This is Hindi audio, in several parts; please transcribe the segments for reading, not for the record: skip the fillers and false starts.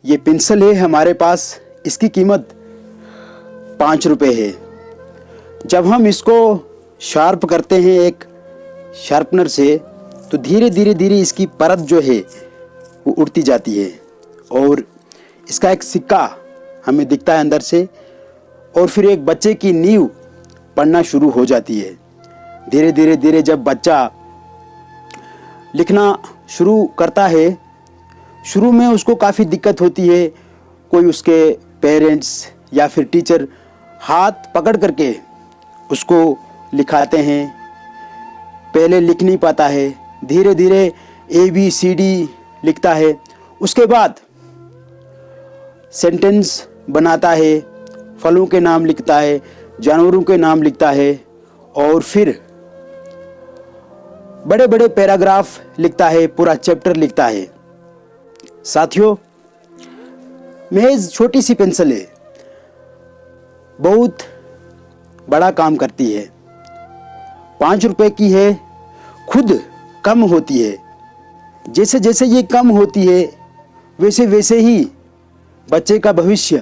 ये पेंसिल है हमारे पास, इसकी कीमत 5 रुपये है। जब हम इसको शार्प करते हैं एक शार्पनर से तो धीरे धीरे धीरे इसकी परत जो है वो उड़ती जाती है और इसका एक सिक्का हमें दिखता है अंदर से, और फिर एक बच्चे की नींव पढ़ना शुरू हो जाती है। धीरे धीरे धीरे जब बच्चा लिखना शुरू करता है, शुरू में उसको काफ़ी दिक्कत होती है, कोई उसके पेरेंट्स या फिर टीचर हाथ पकड़ करके उसको लिखाते हैं, पहले लिख नहीं पाता है, धीरे धीरे ABCD लिखता है, उसके बाद सेंटेंस बनाता है, फलों के नाम लिखता है, जानवरों के नाम लिखता है और फिर बड़े बड़े पैराग्राफ लिखता है, पूरा चैप्टर लिखता है। साथियों, महज छोटी सी पेंसिल है, बहुत बड़ा काम करती है। 5 रुपए की है, खुद कम होती है। जैसे जैसे ये कम होती है वैसे वैसे ही बच्चे का भविष्य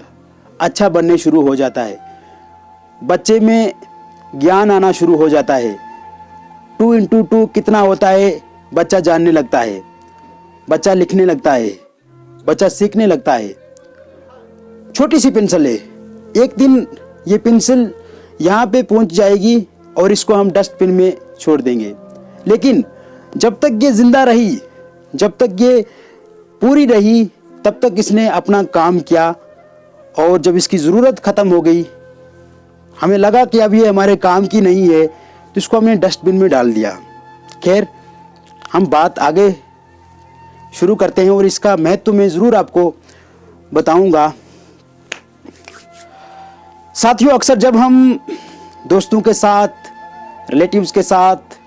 अच्छा बनने शुरू हो जाता है, बच्चे में ज्ञान आना शुरू हो जाता है। 2 × 2 कितना होता है बच्चा जानने लगता है, बच्चा लिखने लगता है, बच्चा सीखने लगता है। छोटी सी पेंसिल है, एक दिन ये पेंसिल यहाँ पे पहुँच जाएगी और इसको हम डस्टबिन में छोड़ देंगे। लेकिन जब तक ये जिंदा रही, जब तक ये पूरी रही, तब तक इसने अपना काम किया और जब इसकी ज़रूरत ख़त्म हो गई, हमें लगा कि अब ये हमारे काम की नहीं है, तो इसको हमने डस्टबिन में डाल दिया। खैर, हम बात आगे शुरू करते हैं और इसका महत्व मैं ज़रूर आपको बताऊंगा। साथियों, अक्सर जब हम दोस्तों के साथ, रिलेटिव्स के साथ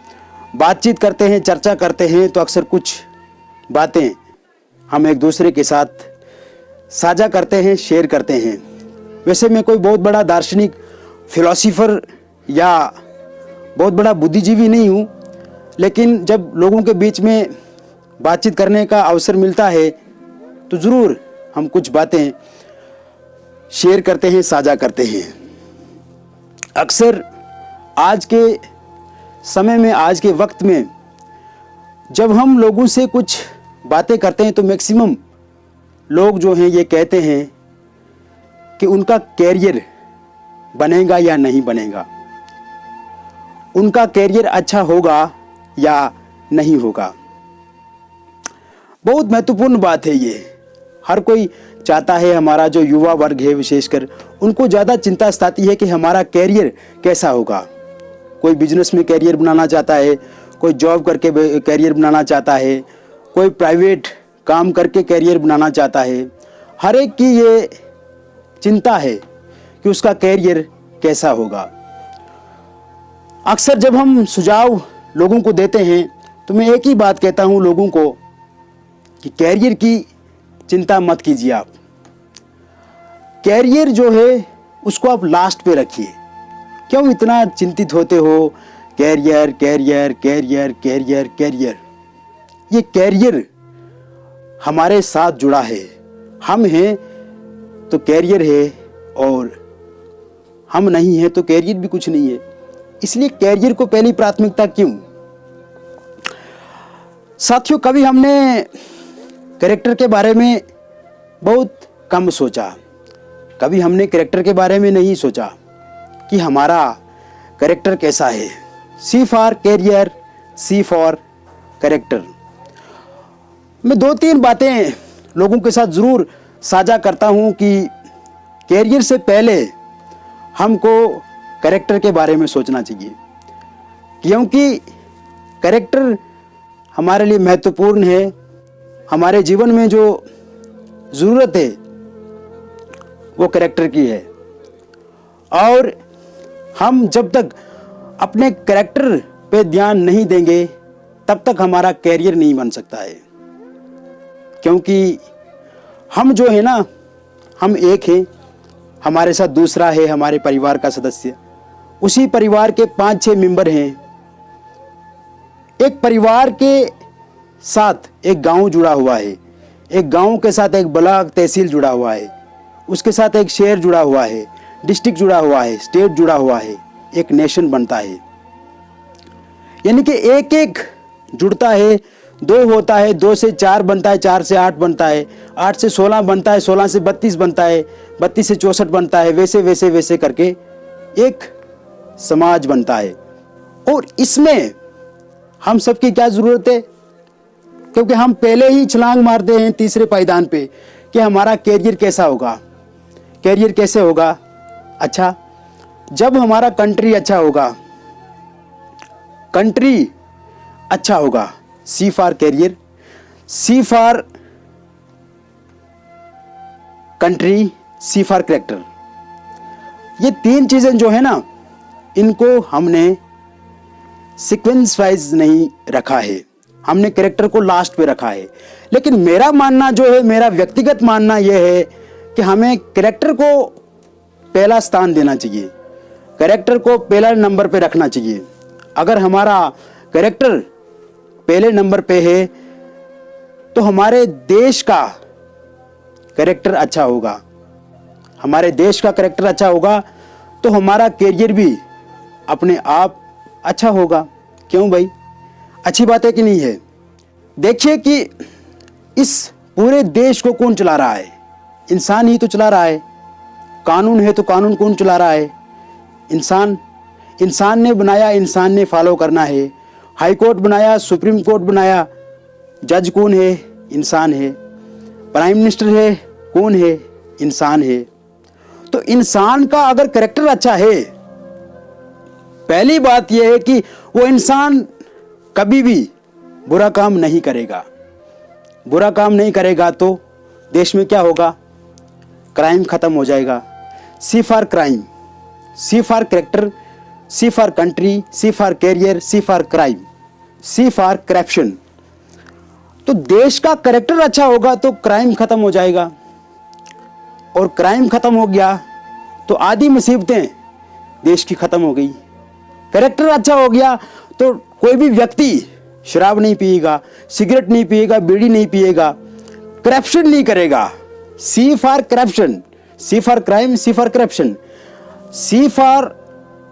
बातचीत करते हैं, चर्चा करते हैं, तो अक्सर कुछ बातें हम एक दूसरे के साथ साझा करते हैं, शेयर करते हैं। वैसे मैं कोई बहुत बड़ा दार्शनिक, फिलोसोफर या बहुत बड़ा बुद्धिजीवी नहीं हूँ, लेकिन जब लोगों के बीच में बातचीत करने का अवसर मिलता है तो ज़रूर हम कुछ बातें शेयर करते हैं, साझा करते हैं। अक्सर आज के समय में, आज के वक्त में जब हम लोगों से कुछ बातें करते हैं तो मैक्सिमम लोग जो हैं ये कहते हैं कि उनका कैरियर बनेगा या नहीं बनेगा, उनका कैरियर अच्छा होगा या नहीं होगा। बहुत महत्वपूर्ण बात है ये। हर कोई चाहता है, हमारा जो युवा वर्ग है विशेषकर, उनको ज़्यादा चिंता सताती है कि हमारा कैरियर कैसा होगा। कोई बिजनेस में कैरियर बनाना चाहता है, कोई जॉब करके कैरियर बनाना चाहता है, कोई प्राइवेट काम करके कैरियर बनाना चाहता है। हर एक की ये चिंता है कि उसका कैरियर कैसा होगा। अक्सर जब हम सुझाव लोगों को देते हैं तो मैं एक ही बात कहता हूँ लोगों को कि कैरियर की चिंता मत कीजिए। आप कैरियर जो है उसको आप लास्ट पे रखिए। क्यों इतना चिंतित होते हो? Career career career career career, ये कैरियर हमारे साथ जुड़ा है। हम हैं तो कैरियर है, और हम नहीं हैं तो कैरियर भी कुछ नहीं है। इसलिए कैरियर को पहली प्राथमिकता क्यों? साथियों, कभी हमने कैरेक्टर के बारे में बहुत कम सोचा। कभी हमने कैरेक्टर के बारे में नहीं सोचा कि हमारा कैरेक्टर कैसा है। C for career, C for character. मैं 2-3 बातें लोगों के साथ ज़रूर साझा करता हूं कि कैरियर से पहले हमको कैरेक्टर के बारे में सोचना चाहिए, क्योंकि कैरेक्टर हमारे लिए महत्वपूर्ण है। हमारे जीवन में जो ज़रूरत है वो कैरेक्टर की है, और हम जब तक अपने कैरेक्टर पे ध्यान नहीं देंगे तब तक हमारा कैरियर नहीं बन सकता है। क्योंकि हम जो है ना, हम एक हैं, हमारे साथ दूसरा है हमारे परिवार का सदस्य, उसी परिवार के 5-6 मेंबर हैं। एक परिवार के साथ एक गांव जुड़ा हुआ है, एक गांव के साथ एक ब्लॉक तहसील जुड़ा हुआ है, उसके साथ एक शहर जुड़ा हुआ है, डिस्ट्रिक्ट जुड़ा हुआ है, स्टेट जुड़ा हुआ है, एक नेशन बनता है। यानी कि एक एक जुड़ता है, 2 होता है, 2 से 4 बनता है, 4 से 8 बनता है, 8 से 16 बनता है, 16 से 32 बनता है, 32 से 64 बनता है, वैसे वैसे वैसे करके एक समाज बनता है। और इसमें हम सबकी क्या ज़रूरत है? क्योंकि हम पहले ही छलांग मारते हैं तीसरे पायदान पे कि हमारा कैरियर कैसा होगा। कैरियर कैसे होगा? अच्छा, जब हमारा कंट्री अच्छा होगा, कंट्री अच्छा होगा, C for career, C for country, C for character. ये 3 चीज़ें जो है ना, इनको हमने सीक्वेंस वाइज नहीं रखा है, हमने कैरेक्टर को लास्ट पे रखा है। लेकिन मेरा मानना जो है, मेरा व्यक्तिगत मानना यह है कि हमें कैरेक्टर को पहला स्थान देना चाहिए, कैरेक्टर को पहला नंबर पे रखना चाहिए। अगर हमारा कैरेक्टर पहले नंबर पे है तो हमारे देश का कैरेक्टर अच्छा होगा, हमारे देश का कैरेक्टर अच्छा होगा तो हमारा कैरियर भी अपने आप अच्छा होगा। क्यों भाई? अच्छी बात है कि नहीं है? देखिए कि इस पूरे देश को कौन चला रहा है? इंसान ही तो चला रहा है। कानून है तो कानून कौन चला रहा है? इंसान। इंसान ने बनाया, इंसान ने फॉलो करना है। हाई कोर्ट बनाया, सुप्रीम कोर्ट बनाया, जज कौन है? इंसान है। प्राइम मिनिस्टर है, कौन है? इंसान है। तो इंसान का अगर कैरेक्टर अच्छा है, पहली बात यह है कि वो इंसान कभी भी बुरा काम नहीं करेगा। बुरा काम नहीं करेगा तो देश में क्या होगा? क्राइम खत्म हो जाएगा। C for crime, C for character, C for country, C for career, C for crime, C for corruption. तो देश का कैरेक्टर अच्छा होगा तो क्राइम खत्म हो जाएगा, और क्राइम खत्म हो गया तो आधी मुसीबतें देश की खत्म हो गई। कैरेक्टर अच्छा हो गया तो कोई भी व्यक्ति शराब नहीं पिएगा, सिगरेट नहीं पिएगा, बीड़ी नहीं पिएगा, करप्शन नहीं करेगा। C for corruption, C for crime, C for corruption, C for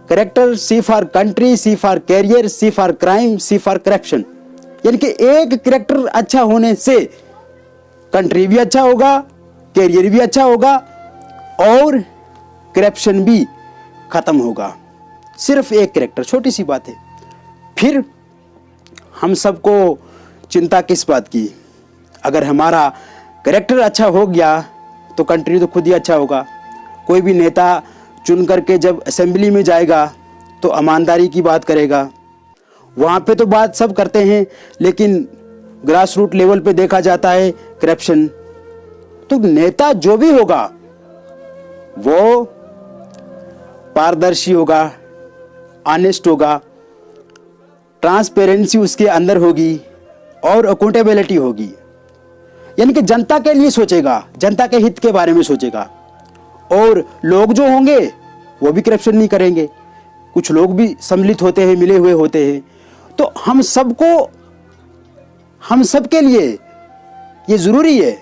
character, C for country, C for career, C for crime, C for corruption. यानी कि एक कैरेक्टर अच्छा होने से कंट्री भी अच्छा होगा, कैरियर भी अच्छा होगा और करप्शन भी खत्म होगा। सिर्फ एक कैरेक्टर, छोटी सी बात है। फिर हम सबको चिंता किस बात की? अगर हमारा कैरेक्टर अच्छा हो गया तो कंट्री तो खुद ही अच्छा होगा। कोई भी नेता चुन करके जब असेंबली में जाएगा तो ईमानदारी की बात करेगा। वहाँ पे तो बात सब करते हैं, लेकिन ग्रास रूट लेवल पे देखा जाता है करप्शन। तो नेता जो भी होगा वो पारदर्शी होगा, ऑनेस्ट होगा, ट्रांसपेरेंसी उसके अंदर होगी और अकाउंटेबिलिटी होगी। यानी कि जनता के लिए सोचेगा, जनता के हित के बारे में सोचेगा। और लोग जो होंगे वो भी करप्शन नहीं करेंगे। कुछ लोग भी सम्मिलित होते हैं, मिले हुए होते हैं। तो हम सबके लिए ये ज़रूरी है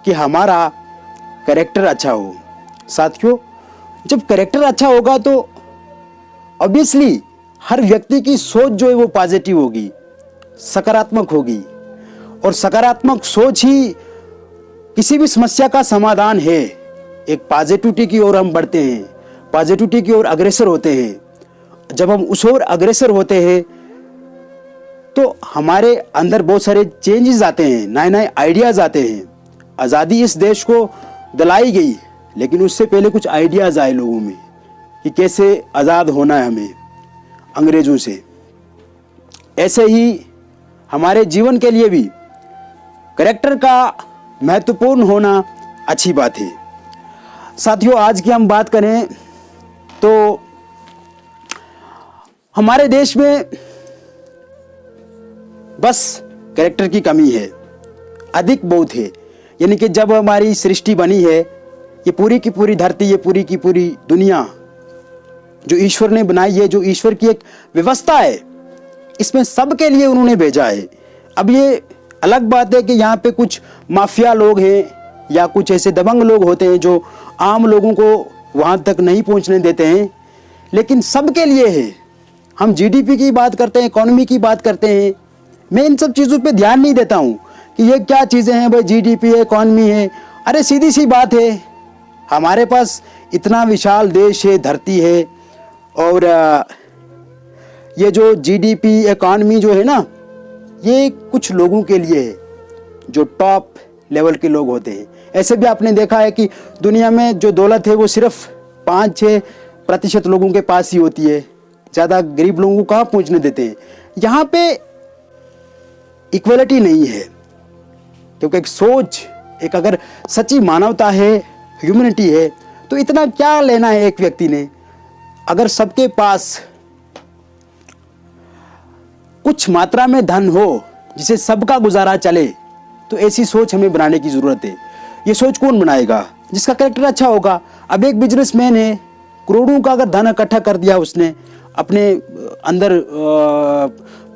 कि हमारा कैरेक्टर अच्छा हो। साथियों, जब कैरेक्टर अच्छा होगा तो ऑब्वियसली हर व्यक्ति की सोच जो है वो पॉजिटिव होगी, सकारात्मक होगी। और सकारात्मक सोच ही किसी भी समस्या का समाधान है। एक पॉजिटिविटी की ओर हम बढ़ते हैं, पॉजिटिविटी की ओर अग्रसर होते हैं। जब हम उस ओर अग्रसर होते हैं तो हमारे अंदर बहुत सारे चेंजेस आते हैं, नए नए आइडियाज़ आते हैं। आज़ादी इस देश को दिलाई गई, लेकिन उससे पहले कुछ आइडियाज़ आए लोगों में कि कैसे आज़ाद होना है हमें अंग्रेज़ों से। ऐसे ही हमारे जीवन के लिए भी कैरेक्टर का महत्वपूर्ण होना अच्छी बात है। साथियों, आज की हम बात करें तो हमारे देश में बस कैरेक्टर की कमी है, अधिक बहुत है। यानी कि जब हमारी सृष्टि बनी है, ये पूरी की पूरी धरती, ये पूरी की पूरी दुनिया जो ईश्वर ने बनाई है, जो ईश्वर की एक व्यवस्था है, इसमें सबके लिए उन्होंने भेजा है। अब ये अलग बात है कि यहाँ पे कुछ माफिया लोग हैं या कुछ ऐसे दबंग लोग होते हैं जो आम लोगों को वहाँ तक नहीं पहुँचने देते हैं, लेकिन सबके लिए है। हम जीडीपी की बात करते हैं, इकोनॉमी की बात करते हैं, मैं इन सब चीज़ों पे ध्यान नहीं देता हूँ कि ये क्या चीज़ें हैं भाई, जीडीपी है, इकोनॉमी है। अरे सीधी सी बात है, हमारे पास इतना विशाल देश है, धरती है, और ये जो जीडीपी इकोनॉमी जो है ना, ये कुछ लोगों के लिए है जो टॉप लेवल के लोग होते हैं। ऐसे भी आपने देखा है कि दुनिया में जो दौलत है वो सिर्फ 5-6% लोगों के पास ही होती है, ज़्यादा गरीब लोगों को कहाँ पहुँचने देते हैं। यहाँ पे इक्वलिटी नहीं है, क्योंकि एक सोच, एक अगर सच्ची मानवता है, ह्यूमैनिटी है, तो इतना क्या लेना है एक व्यक्ति ने। अगर सबके पास कुछ मात्रा में धन हो जिसे सबका गुजारा चले, तो ऐसी सोच हमें बनाने की ज़रूरत है। ये सोच कौन बनाएगा? जिसका कैरेक्टर अच्छा होगा। अब एक बिजनेसमैन है, करोड़ों का अगर धन इकट्ठा कर दिया उसने, अपने अंदर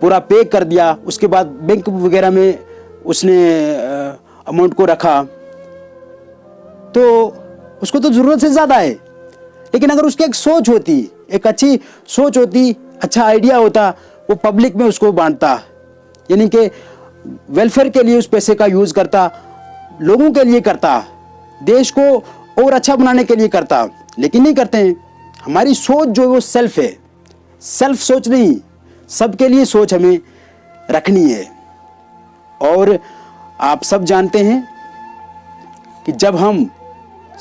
पूरा पे कर दिया, उसके बाद बैंक वगैरह में उसने अमाउंट को रखा, तो उसको तो ज़रूरत से ज़्यादा है। लेकिन अगर उसकी एक सोच होती, एक अच्छी सोच होती, अच्छा आइडिया होता, वो पब्लिक में उसको बांटता, यानी कि वेलफेयर के लिए उस पैसे का यूज़ करता, लोगों के लिए करता, देश को और अच्छा बनाने के लिए करता। लेकिन नहीं करते हैं। हमारी सोच जो है वो सेल्फ है, सेल्फ सोच नहीं, सबके लिए सोच हमें रखनी है। और आप सब जानते हैं कि जब हम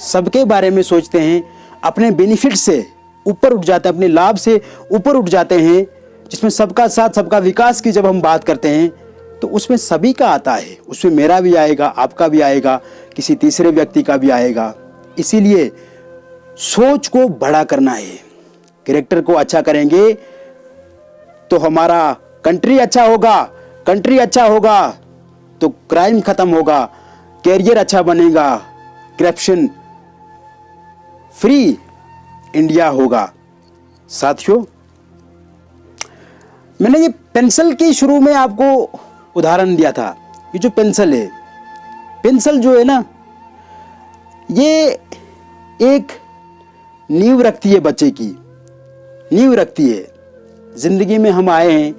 सबके बारे में सोचते हैं, अपने बेनिफिट से ऊपर उठ जाते हैं, अपने लाभ से ऊपर उठ जाते हैं, जिसमें सबका साथ सबका विकास की जब हम बात करते हैं, तो उसमें सभी का आता है। उसमें मेरा भी आएगा, आपका भी आएगा, किसी तीसरे व्यक्ति का भी आएगा। इसीलिए सोच को बड़ा करना है। कैरेक्टर को अच्छा करेंगे तो हमारा कंट्री अच्छा होगा, कंट्री अच्छा होगा तो क्राइम खत्म होगा, कैरियर अच्छा बनेगा, करप्शन फ्री इंडिया होगा। साथियों, मैंने ये पेंसिल की शुरू में आपको उदाहरण दिया था। ये जो पेंसिल है, पेंसिल जो है ना, ये एक नींव रखती है, बच्चे की नींव रखती है। जिंदगी में हम आए हैं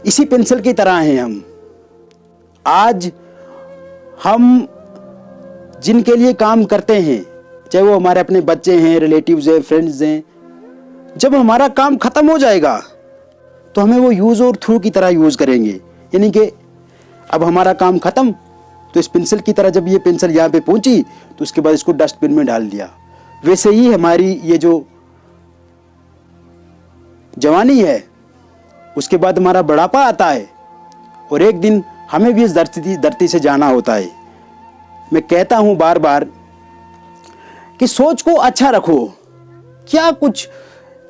इसी पेंसिल की तरह हैं हम। आज हम जिनके लिए काम करते हैं, चाहे वो हमारे अपने बच्चे हैं, रिलेटिव्स हैं, फ्रेंड्स हैं, जब हमारा काम खत्म हो जाएगा तो हमें वो यूज़ और थ्रू की तरह यूज़ करेंगे। यानी कि अब हमारा काम खत्म, तो इस पेंसिल की तरह जब ये पेंसिल यहाँ पे पहुंची तो उसके बाद इसको डस्टबिन में डाल दिया। वैसे ही हमारी ये जो जवानी है, उसके बाद हमारा बुढ़ापा आता है, और एक दिन हमें भी इस धरती से जाना होता है। मैं कहता हूँ बार बार कि सोच को अच्छा रखो। क्या कुछ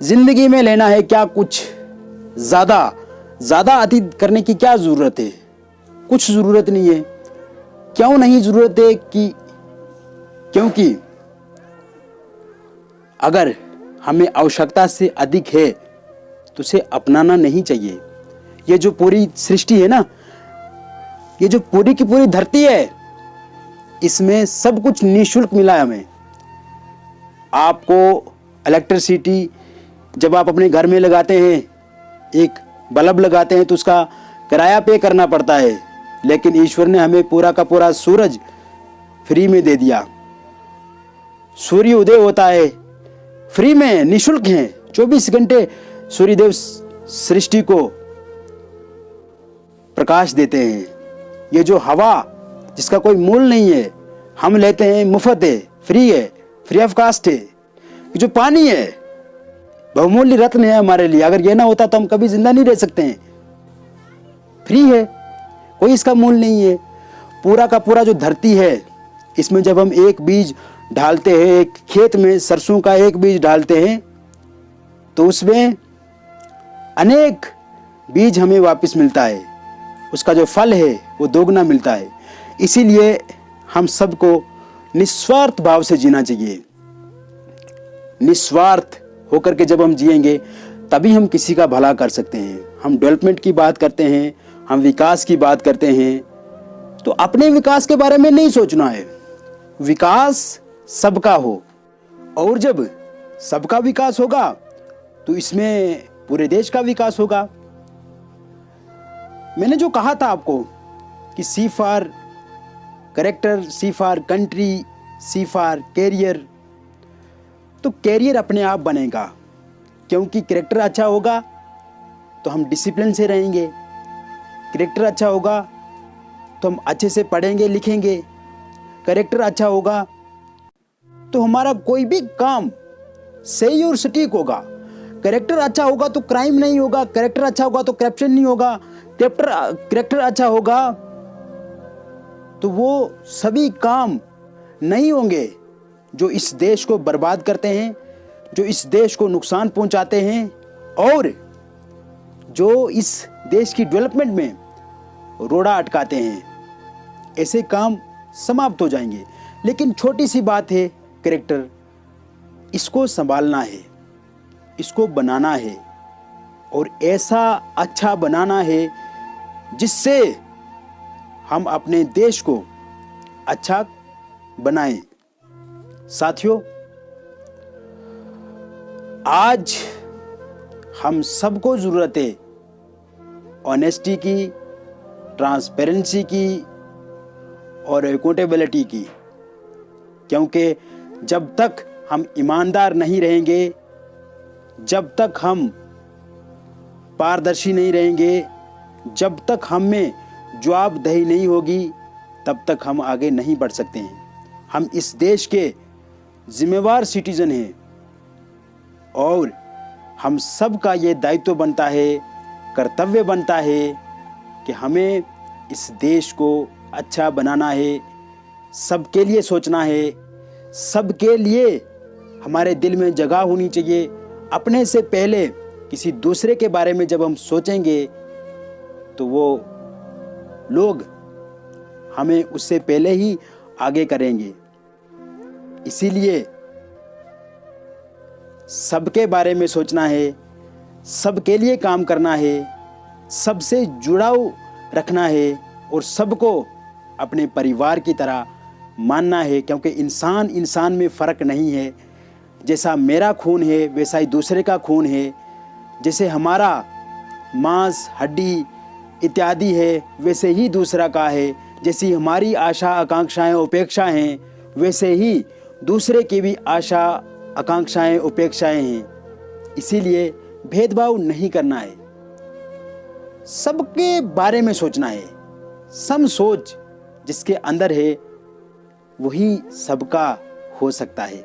जिंदगी में लेना है, क्या कुछ ज़्यादा अतीत करने की क्या ज़रूरत है? कुछ ज़रूरत नहीं है। क्यों नहीं ज़रूरत है? क्योंकि अगर हमें आवश्यकता से अधिक है तो उसे अपनाना नहीं चाहिए। ये जो पूरी सृष्टि है ना, ये जो पूरी की पूरी धरती है, इसमें सब कुछ निःशुल्क मिला है हमें। आपको इलेक्ट्रिसिटी जब आप अपने घर में लगाते हैं, एक बल्ब लगाते हैं, तो उसका किराया पे करना पड़ता है। लेकिन ईश्वर ने हमें पूरा का पूरा सूरज फ्री में दे दिया। सूर्य उदय होता है फ्री में, निःशुल्क है। 24 घंटे सूर्यदेव सृष्टि को प्रकाश देते हैं। ये जो हवा जिसका कोई मूल नहीं है, हम लेते हैं, मुफ्त है, फ्री ऑफ कास्ट है। जो पानी है, बहुमूल्य रत्न है हमारे लिए। अगर ये ना होता तो हम कभी जिंदा नहीं रह सकते हैं। फ्री है, कोई इसका मूल नहीं है। पूरा का पूरा जो धरती है, इसमें जब हम एक बीज डालते हैं, एक खेत में सरसों का एक बीज डालते हैं, तो उसमें अनेक बीज हमें वापस मिलता है। उसका जो फल है वो दोगुना मिलता है। इसीलिए हम सबको निस्वार्थ भाव से जीना चाहिए। निस्वार्थ होकर के जब हम जिएंगे, तभी हम किसी का भला कर सकते हैं। हम डेवलपमेंट की बात करते हैं, हम विकास की बात करते हैं तो अपने विकास के बारे में नहीं सोचना है, विकास सबका हो। और जब सबका विकास होगा तो इसमें पूरे देश का विकास होगा। मैंने जो कहा था आपको कि C for character, C for country, C for career, तो कैरियर अपने आप बनेगा, क्योंकि कैरेक्टर अच्छा होगा तो हम डिसिप्लिन से रहेंगे, कैरेक्टर अच्छा होगा तो हम अच्छे से पढ़ेंगे लिखेंगे, कैरेक्टर अच्छा होगा तो हमारा कोई भी काम सही और सटीक होगा। कैरेक्टर अच्छा होगा तो क्राइम नहीं होगा, कैरेक्टर अच्छा होगा तो करप्शन नहीं होगा, कैरेक्टर अच्छा होगा तो वो सभी काम नहीं होंगे जो इस देश को बर्बाद करते हैं, जो इस देश को नुकसान पहुंचाते हैं और जो इस देश की डेवलपमेंट में रोड़ा अटकाते हैं। ऐसे काम समाप्त हो जाएंगे। लेकिन छोटी सी बात है, कैरेक्टर, इसको संभालना है, इसको बनाना है और ऐसा अच्छा बनाना है जिससे हम अपने देश को अच्छा बनाएं। साथियों, आज हम सबको ज़रूरत है ऑनेस्टी की, ट्रांसपेरेंसी की और अकाउंटेबिलिटी की, क्योंकि जब तक हम ईमानदार नहीं रहेंगे, जब तक हम पारदर्शी नहीं रहेंगे, जब तक हम में जवाबदेही नहीं होगी, तब तक हम आगे नहीं बढ़ सकते हैं। हम इस देश के जिम्मेवार सिटीजन हैं और हम सब का ये दायित्व बनता है, कर्तव्य बनता है कि हमें इस देश को अच्छा बनाना है, सबके लिए सोचना है, सबके लिए हमारे दिल में जगह होनी चाहिए। अपने से पहले किसी दूसरे के बारे में जब हम सोचेंगे तो वो लोग हमें उससे पहले ही आगे करेंगे। इसीलिए सबके बारे में सोचना है, सबके लिए काम करना है, सबसे जुड़ाव रखना है और सबको अपने परिवार की तरह मानना है, क्योंकि इंसान इंसान में फ़र्क नहीं है। जैसा मेरा खून है वैसा ही दूसरे का खून है, जैसे हमारा मांस हड्डी इत्यादि है वैसे ही दूसरा का है, जैसी हमारी आशा आकांक्षाएं उपेक्षाएं हैं वैसे ही दूसरे की भी आशा आकांक्षाएं उपेक्षाएं हैं। इसीलिए भेदभाव नहीं करना है, सबके बारे में सोचना है। सम सोच जिसके अंदर है वही सबका हो सकता है।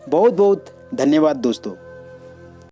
बहुत बहुत धन्यवाद दोस्तों।